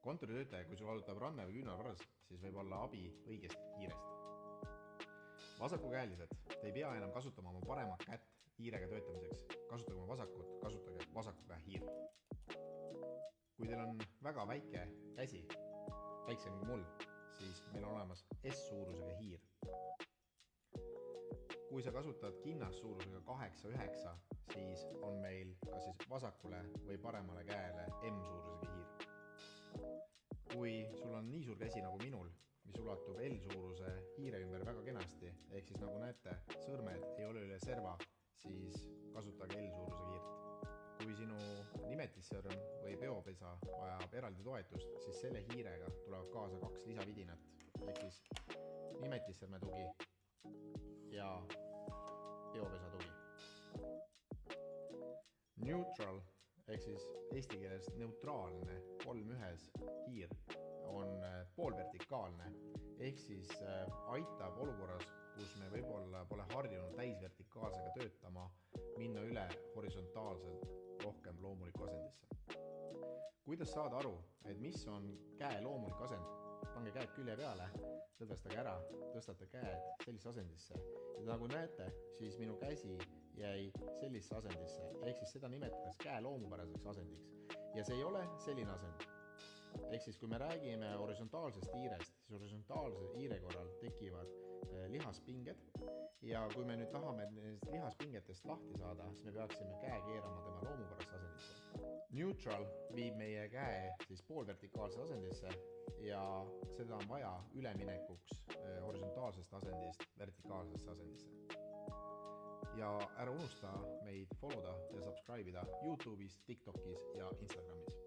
Kontoritöötaja, kui sul valutab ranne või küünarvarras, siis võib olla abi õigest hiirest. Vasakukäelised, te ei pea enam kasutama oma paremat kätt hiirega töötamiseks. Kasutage oma vasakut, kasutage vasakuga hiirt. Kui teil on väga väike käsi, väiksem kui mul, siis meil on olemas S-suurusega hiir. Kui sa kasutad kinnas suurusega 8-9, siis on meil kas siis vasakule või paremale käele M-suurusega hiir. Kui sul on nii suur käsi nagu minul, mis ulatub L-suuruse hiire ümber väga kenasti, ehk siis nagu näete, sõrmed ei ole üle serva, siis kasutage L-suurusega hiirt. Kui sinu nimetissõrm või peopesa vajab eraldi toetust, siis selle hiirega tulevad kaasa 2 lisavidinat, ehk siis nimetissõrme tugi ja peopesa tugi. Neutral ehk siis eesti keeles neutraalne 3-1 hiir on poolvertikaalne ehk siis aitab olukorras, kus me võib-olla pole harjunud täisvertikaalsega töötama, minna üle horisontaalselt rohkem loomuliku asendisse. Kuidas saada aru, et mis on käe loomulik asend? Pange käed külje peale, lõdvestage ära, tõstate käed sellisesse asendisse. Ja nagu näete, siis minu käsi jäi sellisesse asendisse, ehk siis seda nimetatakse käe loomupäraseks asendiks. Ja see ei ole selline asend. Ehk siis kui me räägime horisontaalsest hiirest, siis horisontaalse hiire korral tekivad lihaspinged ja kui me nüüd tahame nendest lihaspingetest lahti saada, siis me peaksime käe keerama tema loomupärasse asendisse. Neutral viib meie käe siis poolvertikaalse asendisse ja seda on vaja üleminekuks horisontaalsest asendist vertikaalsesse asendisse. Ja ära unusta meid followda ja subscribe'ida YouTube'is, TikTok'is ja Instagramis.